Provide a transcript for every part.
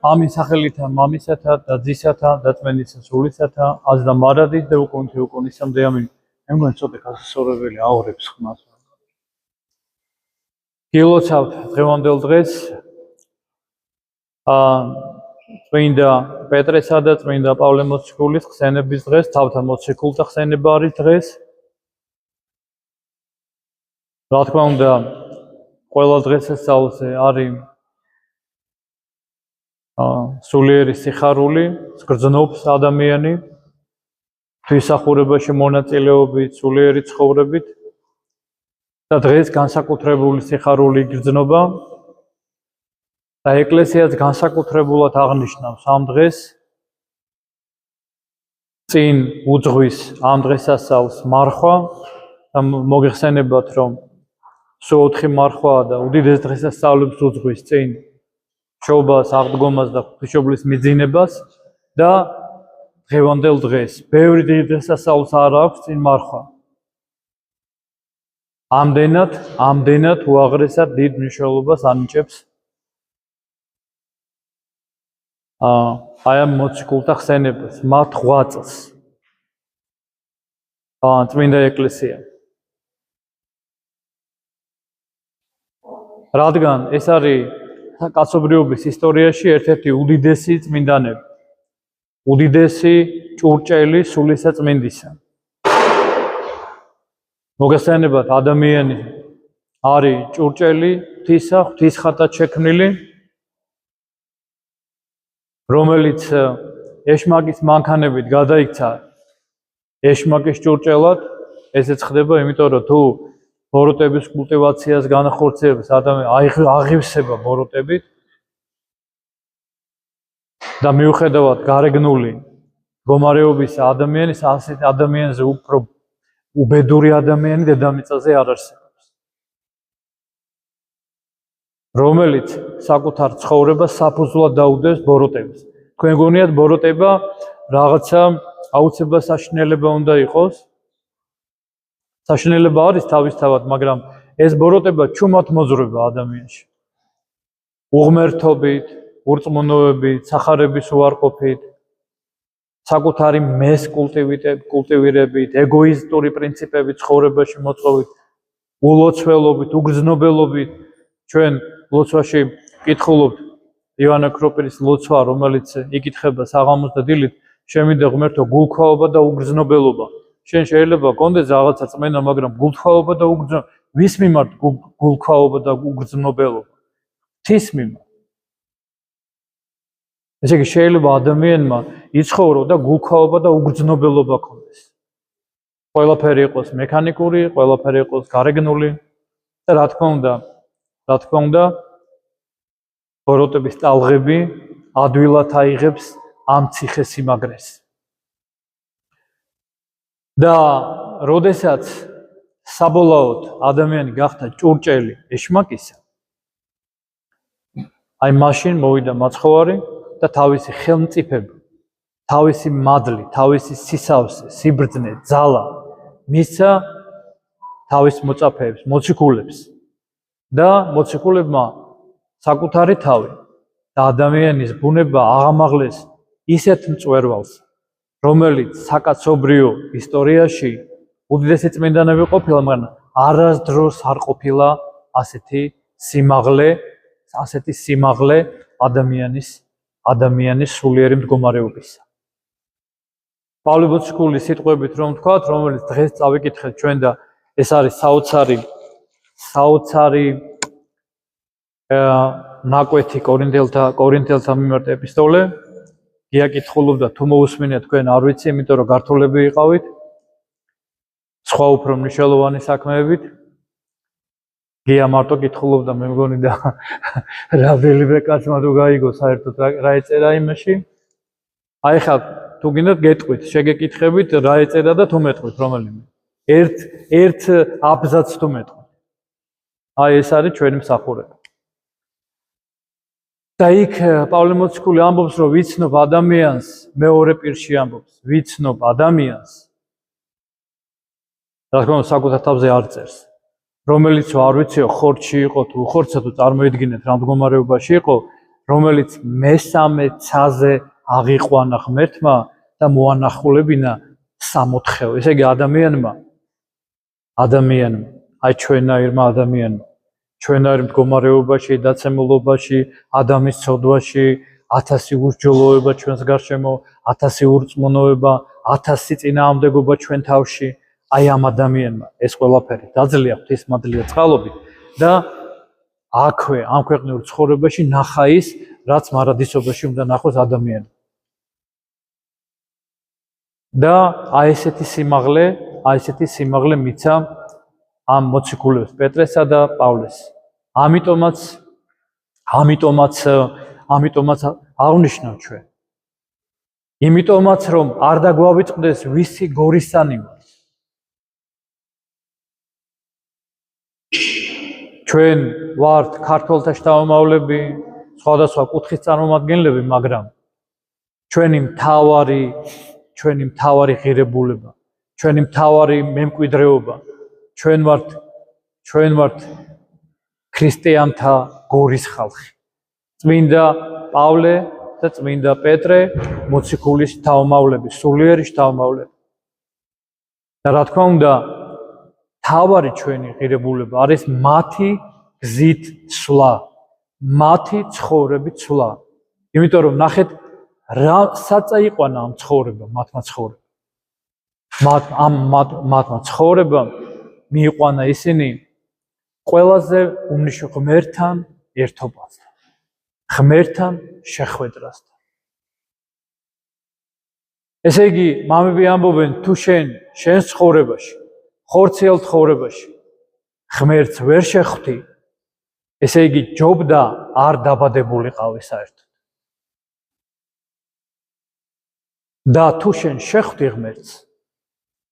ამის სახელითა მამისათა და ძისათა და წმენდისა სულისათა აზ და მარადის და უკუნთი უკუნისამდე ამინ. მე მგონი ცოტა გასასწორებელი აორებს ხმას. გილოცავთ დღევანდელ დღეს წმინდა პეტრესა და წმინდა პავლე მოციქულის ხსენების დღეს, თავთა მოციქულთა ხსენება არის დღეს. რა თქმა უნდა, ყველა დღესასწაულზე არის სულიერი სიხარული, გრძნობს ადამიანი თვისახურებაში მონაწილეობით, სულიერი ცხოვრებით და დღეს განსაკუთრებული სიხარული გრძნობა და ეკლესიაც განსაკუთრებულად აღნიშნავს ამ დღეს წინ უძღვის ამ დღესასწაულს მარხვა და მოგეხსენებათ რომ სულ 4 მარხვაა და უდიდეს დღესასწაულებს უძღვის წინ შობას, აღდგომას და ღვთისმშობლის მიძინებას და დღევანდელ დღეს ბევრი დღესასწაულს არ აქვს წინ მარხვა. ამდენად უაღრესად დიდ მნიშვნელობას ანიჭებს აი ამ მოციქულთა ხსენებას, მათ 8 წელს. წმინდა ეკლესია. რადგან ეს არის კაცობრიობის ისტორიაში ერთ-ერთი უდიდესი წმინდანები, უდიდესი ჭურჭელი სულისა წმინდისა. მოგესალმებათ, ადამიანი არის ჭურჭელი ღვთისა, ღვთის ხატად შექმნილი, რომელიც ეშმაკის მანქანებით გადაიქცა ეშმაკის ჭურჭელად. ესეც ხდება, იმიტომ რომ თუ ბოროტების კულტივაციას განახორციელებს ადამიანი აღივსება ბოროტებით და მიუხედავად გარეგნული მდგომარეობისა ადამიანის ასეთ ადამიანზე უფრო უბედური ადამიანი დედამიწაზე არ არსებობს, რომელიც საკუთარ ცხოვრებას საფუძვლად დაუდევს ბოროტებას. თქვენ გონიათ ბოროტება რაღაცა აუცილებლად საშინელება უნდა იყოს? საშინელება არის თავისთავად, მაგრამ ეს ბოროტება ჩუმად მოძრაობა ადამიანში. უღმერთობით, ურწმუნოებით, სახარების უარყოფით, საკუთარი მეს კულტივირებით, ეგოისტური პრინციპებით ცხოვრებაში მოწყობით, ულოცველობით, უგრძნობელობით. ჩვენ ლოცვაში ვკითხულობთ ივანე ქროპირის ლოცვა, რომელიც იკითხება საღამოს და დილით, შემიძლია ღმერთო გულქვაობა და უგრძნობელობა. შენ შეიძლება გქონდეს რაღაცა წმენა, მაგრამ გულქვაობა და უგრძნობელობა. ვის მიმართ გულქვაობა და უგრძნობელობა? ღვთის მიმართ. ესე იგი შეიძლება ადამიანმა იცხოვრო და გულქვაობა და უგრძნობელობა ქონდეს. ყველაფერი იყოს მექანიკური, ყველაფერი იყოს გარეგნული და რა თქმა უნდა, ბოროტების ტალღები ადვილად აიღებს ამ ციხესიმაგრეს. და როდესაც საბოლოოდ ადამიანი გახდა ჭურჭელი ეშმაკისა, აი მაშინ მოვიდა მაცხოვარი და თავისი ხელმწიფება, თავისი მადლი, თავისი სისავსე, სიბრძნე, ძალა მისცა თავის მოწაფეებს, მოციქულებს და მოციქულებმა საკუთარი თავი და ადამიანის ბუნება აღამაღლეს ისეთ მწვერვალს, რომელიც საკაცობრიო ისტორიაში უდიდესი წმინდანები ყოფილა, მაგრამ არასდროს არ ყოფილა ასეთი სიმაღლე ადამიანის სულიერი მდგომარეობისა. პავლე მოციქულის სიტყვებით რომ ვთქვათ, რომელიც დღეს წავიკითხეთ ჩვენ და ეს არის საოცარი ნაკვეთი კორინთელთა მიმართ ეპისტოლე. გია კითხულობდა, თუ მოусმინეთ თქვენ არ ვიცი, იმიტომ რომ გართულები იყავით სხვა უფრო მნიშვნელოვანი საქმეებით. გია მარტო კითხულობდა, მე მგონი და რამდენიმე კაცმა თუ გაიგო საერთოდ რა ეწერა იმაში. აი ხა თუ გინდათ გეტყვით, შეგეკითხებით რა ეწერა და თუ მეტყვით რომელიმე. ერთ აბზაცს თუ მეტყვით. აი ეს არის ჩვენი მსახურება. და იქ პავლე მოციქული ამბობს, რომ ვიცნობ ადამიანს, მეორე პირში ამბობს, ვიცნობ ადამიანს. რა თქმა უნდა, საკუთარ თავზე არ წერს. რომელიც არ ვიციო, ხორცში იყო თუ უხორცო თუ წარმოიდგინეთ რა მდგომარეობაში იყო, რომელიც მესამე ცაზე აღიყვანა ღმერთმა და მოანახულებინა სამოთხეო. ესე იგი ადამიანმა, აი ჩვენაირმა ადამიანმა, ჩვენაირ მდგომარეობაში, დაცემულობაში, ადამიანის ცოდვაში, 1000 უსჯულოება ჩვენს გარშემო, 1000 ურწმუნოება, 1000 წინააღმდეგობა ჩვენ თავში, აი ამ ადამიანმა ეს ყველაფერი დაძლია ღვთისმადლია წყალობით და აქვე ამ ქვეყნიურ ცხოვრებაში ნახა ის, რაც მარადისობაში უნდა ნახოს ადამიანს. და აი ესეთი სიმაღლე მიცა ამ მოციქულებს პეტრესა და პავლეს. ამიტომაც აღნიშნავ ჩვენ. იმიტომაც რომ არ დაგვავიწყდეს ვისი გორისანი ვართ. ჩვენ ვართ ქართველთა შთამომავლები, სხვადასხვა კუთხის წარმომადგენლები, მაგრამ ჩვენი მთავარი ღირებულება, ჩვენი მთავარი მემკვიდრეობა, ჩვენ ვართ ქრისტიანთა გორის ხალხი. წმინდა პავლე და წმინდა პეტრე მოციქულის შთამომავლები, სულიერი შთამომავლები. და რა თქმა უნდა, მთავარი ჩვენი ღირებულება არის მათი გზით ცვლა, მათი ცხოვრებით ცვლა. იმიტომ რომ ნახეთ რა საწაიყვანა ამ ცხოვრება, მათმა ცხოვრებამ მიიყვანა ისინი ყველაზე უმნიშვნელო ღმერთთან ერთობასთან, ღმერთთან შეხვედრასთან. ესე იგი, მამები ამბობენ, თუ შენ ცხოვრებაში, ხორციელ ცხოვრებაში ღმერთს ვერ შეხვდი, ესე იგი ჯობდა არ დაბადებულიყავი საერთოდ. და თუ შენ შეხვდი ღმერთს,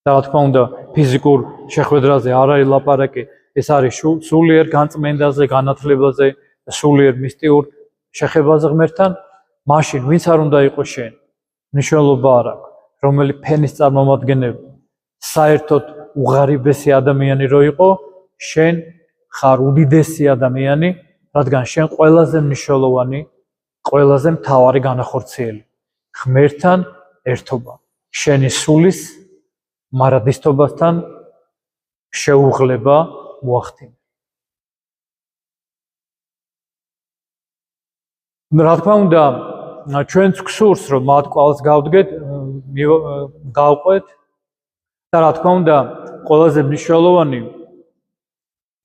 და რა თქმა უნდა, ფიზიკურ შეხვედრაზე არ არის ლაპარაკი, ეს არის სულიერ განწმენდაზე, განათლებაზე, სულიერ მისტიურ შეხებაზე ღმერთთან, მაშინ ვინც არ უნდა იყოს შენ, მნიშვნელობა არ აქვს, რომელი ფენის წარმომადგენელი, საერთოდ უღარიბესი ადამიანი რო იყო, შენ ხარ უდიდესი ადამიანი, რადგან შენ ყველაზე მნიშვნელოვანი, ყველაზე მთავარი განახორციელი. ღმერთთან ერთობა, შენი სულის მარადისტობასთან შეუღლება მოახდინე. რა თქმა უნდა, ჩვენც გსურს, რომ მათ კვალს გავდგეთ, გავყვეთ და რა თქმა უნდა, ყველაზე მნიშვნელოვანი,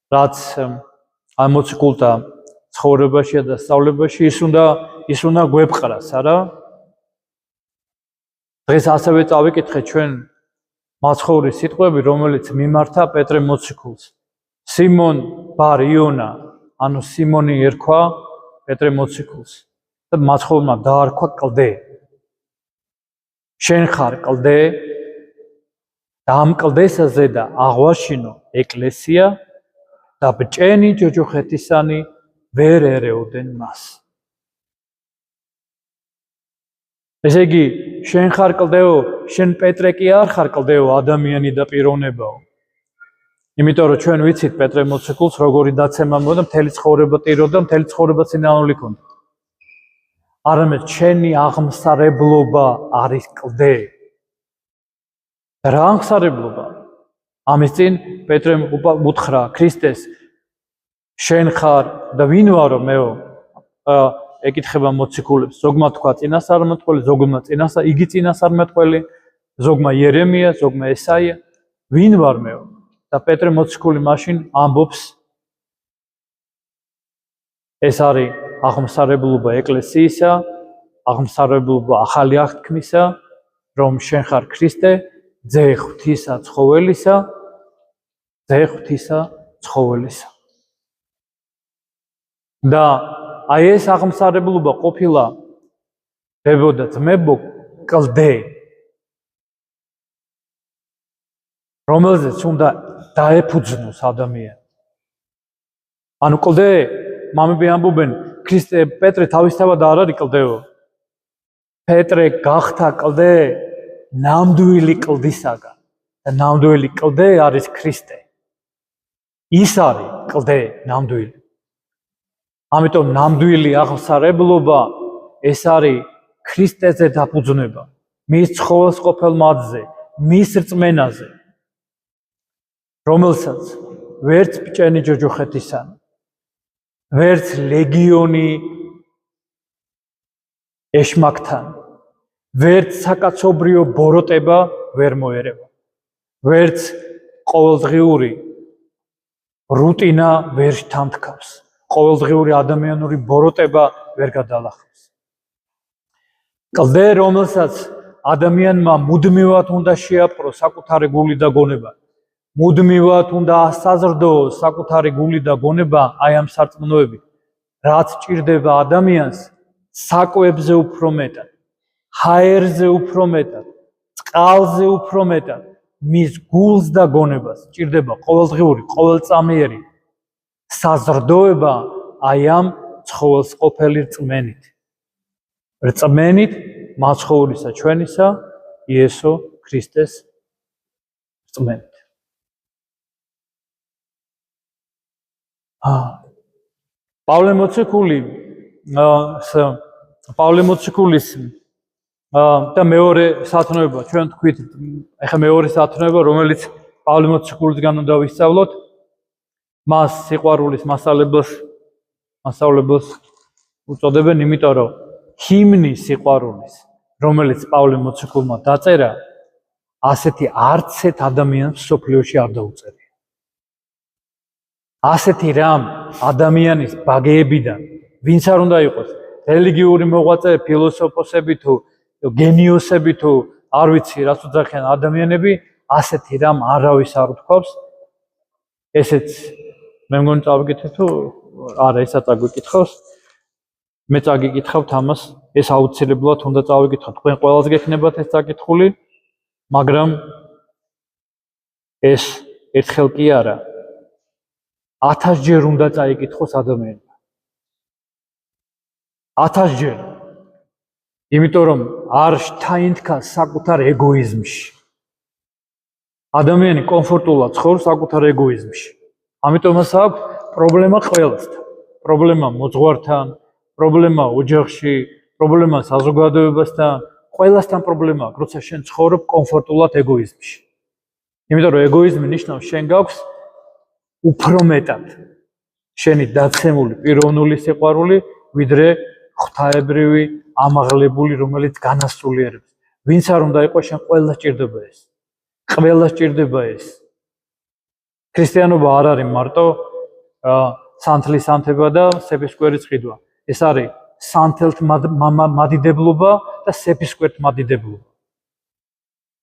რაც ამ მოციქულთა ცხოვრებაში და სწავლებაში ის უნდა გვეპყრას, არა? დღეს ასევე წავიკითხეთ ჩვენ მაცხოვრის სიტყვები, რომელიც მიმართა პეტრე მოციქულს. სიმონ ბარ იონა, ანუ სიმონი ერქვა პეტრე მოციქულს და მაცხოვრმა დაარქვა კლდე. შენ ხარ კლდე და ამ კლდესაზე და აღვაშინო ეკლესია და ბჭენი ჯოჯოხეთისანი ვერ ერეოდნენ მას. ესე იგი, შენ ხარ კლდეო, შენ პეტრე კი არ ხარ კლდეო, ადამიანი და პიროვნებაო. იმიტომ რომ ჩვენ ვიცით პეტრე მოციქულს როგორი დაცემა მოდა, მთელი ცხოვრება ტიროდა, მთელი ცხოვრება წინააღმდეგ ჰქონდა. არამედ შენი აღმსარებლობა არის კლდე. რა აღმსარებლობა? ამის წინ პეტრემ უთხრა ქრისტეს, შენ ხარ და ვინ ვარო მეო? ეკითხება მოციქულებს, ზოგმა თქვა წინასწარმეტყველი, ზოგმა იგი წინასწარმეტყველი, ზოგმა იერემია, ზოგმა ესაია, ვინ ვარ მეო? და პეტრე მოციქული მაშინ ამბობს, ეს არის აღმსარებლობა ეკლესიისა, აღმსარებლობა ახალი აღთქმისა, რომ შენ ხარ ქრისტე, ძე ღვთისა ცხოველისა. და აი ეს აღმსარებლობა ყოფილა ბებო და ძმებო კლდე, რომელზეც უნდა დაეფუძნოს ადამიანი. ანუ კლდე, მამები ამბობენ, ქრისტე პეტრე თავისთავად არ არის კლდეო. პეტრე გახდა კლდე ნამდვილი კლდისაგან და ნამდვილი კლდე არის ქრისტე. ის არის კლდე ნამდვილი. ამიტომ ნამდვილი აღსარებლობა ეს არის ქრისტეზე დაფუძნება, მის ცხოველს ყოფილ მათზე, მის რწმენაზე, რომელსაც ვერც ბჭენი ჯოჯოხეთისან, ვერც ლეგიონი ეშმაკთან, ვერც საკაცობრიო ბოროტება ვერ მოერევა, ვერც ყოველდღიური რუტინა ვერ შთანთქავს, ყოველდღიური ადამიანური ბოროტება ვერ გადალახავს. კლდე, რომელსაც ადამიანმა მუდმივად უნდა შეაპყროს საკუთარი გული და გონება, მუდმივად უნდა ასაზრდოოს საკუთარი გული და გონება აი ამ სარწმუნოებით, რაც ჭირდება ადამიანს საკვებზე უფრო მეტად, ჰაერზე უფრო მეტად, წყალზე უფრო მეტად, მის გულს და გონებას ჭირდება ყოველდღიური, ყოველწამიერი საზრდოება აი ამ ცხოველს ყოფილი რწმენით. რწმენით მაცხოვრისა ჩვენისა იესო ქრისტეს რწმენით. პავლე მოციქულის და მეორე სათნოება ჩვენ თქვით, ეხლა მეორე სათნოება, რომელიც პავლე მოციქულისგან უნდა ვისწავლოთ, მას სიყვარულის მასწავლებელს უწოდებენ, იმიტომ რომ ჰიმნი სიყვარულის, რომელიც პავლე მოციქულმა დაწერა, ასეთი არც ერთ ადამიანს მსოფლიოში არ დაუწერია. ასეთი რამ ადამიანის ბაგეებიდან, ვინც არ უნდა იყოს, რელიგიური მოღვაწე, ფილოსოფოსები თუ გენიოსები თუ არ ვიცი რას უძახიან ადამიანები, ასეთი რამ არავის არ უთქვავს. ესეც მე მგონი წავიკითხე თუ არა, ესაც აგვიკითხავს. მე წაგიკითხავთ ამას, ეს აუცილებლად უნდა წავიკითხოთ. თქვენ ყველას გექნებათ ეს წაკითხული, მაგრამ ეს ერთხელ კი არა. 1000 ჯერ უნდა წაიკითხოს ადამიანმა. 1000 ჯერ. იმიტომ რომ არ შთაინთქა საკუთარ ეგოიზმში. ადამიანი კომფორტულად ცხოვრობს საკუთარ ეგოიზმში. ამიტომაც აქვს პრობლემა ყველასთან. პრობლემა მოძღვართან, პრობლემა ოჯახში, პრობლემა საზოგადოებასთან, ყველასთან პრობლემა აქვს, როცა შენ ცხოვრობ კომფორტულად ეგოიზმში. იმიტომ რომ ეგოიზმი ნიშნავს შენ გაქვს უფრო მეტად შენი დაცემული პიროვნული სიყვარული, ვიდრე ღვთაებრივი ამაღლებული, რომელიც განასრულიერებს. ვინც არ უნდა იყოს, შენ ყველას ჭირდება ეს. ყველას ჭირდება ეს. ქრისტიანობა არ არის მარტო სანთლის ანთება და სეფისკვერის ყიდვა. ეს არის სანთელთ მადიდებლობა და სეფისკვერთ მადიდებლობა.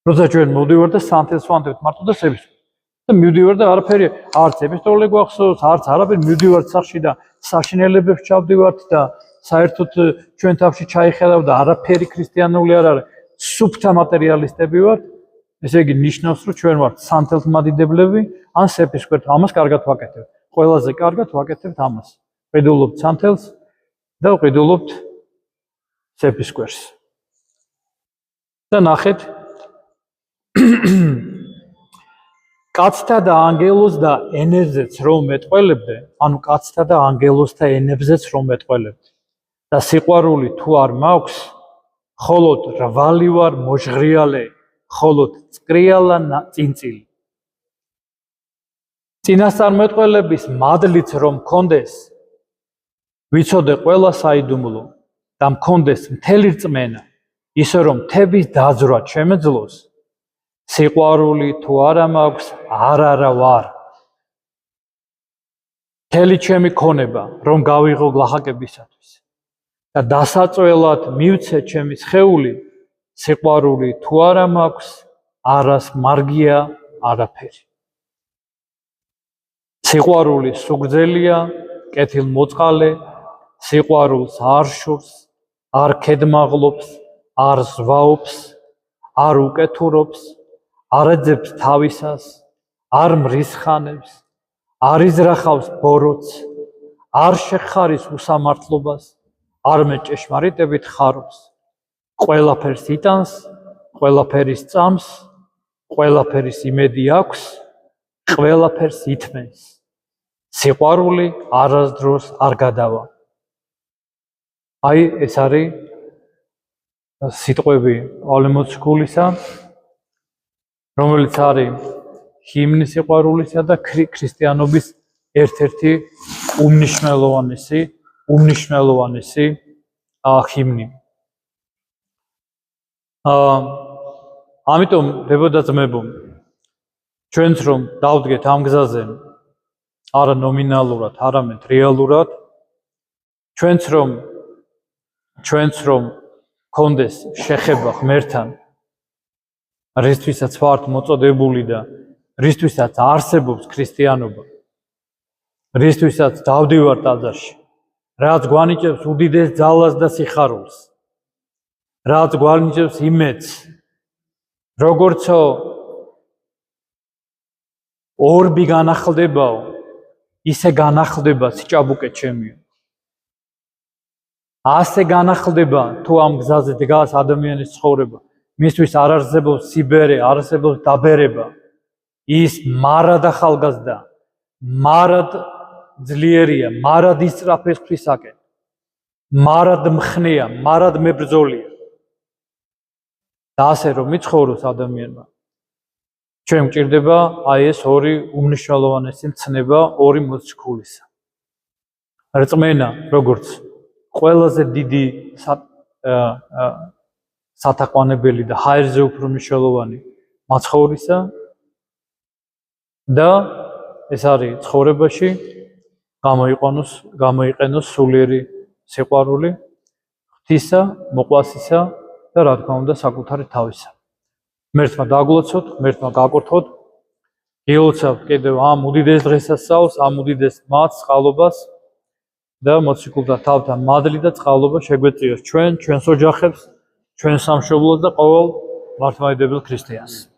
როცა ჩვენ მოვდივართ და სანთელს ვანთებთ მარტო და სეფისკვერთ. და მივდივარ და არაფერი არც ეპისტოლე გვახსოვს, არც არაფერი, მივდივართ სახში და საშინელებებს ჩავდივართ და საერთოდ ჩვენ თავში ჩაიხედავ და არაფერი ქრისტიანული არ არის. სუფთა მატერიალისტები ვართ. ესე იგი ნიშნავს, რომ ჩვენ ვართ სანთელთმადიდებლები ან სეფისკვერთ. ამას კარგად ვაკეთებთ. ყველაზე კარგად ვაკეთებთ ამას. ყიდულობთ სანთელს და ყიდულობთ სეფისკვერს. და ნახეთ კაცთა და ანგელოზს და ენებზეც რომ მეტყველებდე, ანუ კაცთა და ანგელოზთა ენებზეც რომ მეტყველებდე. და სიყვარული თუ არ მაქვს, ხოლოდ რვალი ვარ მოჟღრიალე, ხოლოდ წკრიალა წინწილი. წინასწარმეტყველების მადლიც რომ მქონდეს, ვიცოდე ყველა საიდუმლო და მქონდეს მთელი რწმენა, ისე რომ მთების დაძვრა შემეძლოს, სიყვარული თუ არა მაქვს, არა ვარ. მთელი ჩემი ქონება რომ გავიღო გლახაკებისათვის და დასაწველად მივცე ჩემი სხეული, სიყვარული თუ არა მაქვს, არას მარგია არაფერი. სიყვარული სუგრძელია, კეთილმოწყალე, სიყვარულს არ შურს, არ ქედმაღლობს, არ ზვაობს, არ უკეთურობს, არ ეძებს თავისას, არ მრისხანებს, არ იზრახავს ბოროტს, არ შეხარის უსამართლობას, არამედ ჭეშმარიტებით ხარობს. ყველაფერს იტანს, ყველაფერის წამს, ყველაფერის იმედი აქვს, ყველაფერს ითმენს. სიყვარული არასდროს არ გადავა. აი ეს არის სიტყვები პავლე მოციქულისა, რომელიც არის ჰიმნის სიყვარულისა და ქრისტიანობის ერთ-ერთი უმნიშვნელოვანესი ჰიმნი. ამიტომ დებოდა ძმებო, ჩვენც რომ დავდგეთ ამ გზაზე არა ნომინალურად, არამედ რეალურად, ჩვენც რომ გქონდეს შეხება ღმერთთან, რისთვისაც ვართ მოწოდებული და რისთვისაც არსებობს ქრისტიანობა, რისთვისაც დავდივართ ტაძარში, რაც გვანიჭებს უდიდეს ძალას და სიხარულს, რაც გვანიჭებს იმედს, როგორცო ორბი განახლდებაო, ისე განახლდება სიჭაბუკე ჩემიო. ასე განახლდება თუ ამ გზაზე დგას ადამიანის ცხოვრება, მისთვის არ არსებობს სიბერე, არ არსებობს დაბერება. ის მარად ახალგაზრდა, მარად ძლიერია, მარად ისწრაფეს ღვთისაკენ, მარად მხნეა, მარად მებრძოლია. და ასე რომ მიცხოვროს ადამიანმა, ჩვენ გვჭირდება აი ეს ორი უმნიშვნელოვანესი მცნება, ორი მოციქულისა. რწმენა, როგორც ყველაზე დიდი სათაყვანებელი და ჰაერზე უფრო მნიშვნელოვანი მაცხოვრისა და ეს არის ცხოვრებაში გამოიყენოს სულიერი სიყვარული ღვთისა, მოყვასისა და რა თქმა უნდა საკუთარი თავისა. ღმერთმა დაგლოცოთ, ღმერთმა გაკურთხოთ, გილოცავთ კიდევ ამ უდიდეს დღესასწაულს, ამ უდიდეს მათს, წყალობას და მოციქულთა თავთან მადლი და წყალობა შეგვეწიოს ჩვენს ოჯახებს, ჩვენ სამშობლოს და ყოველ მართლმადიდებელ ქრისტიანს.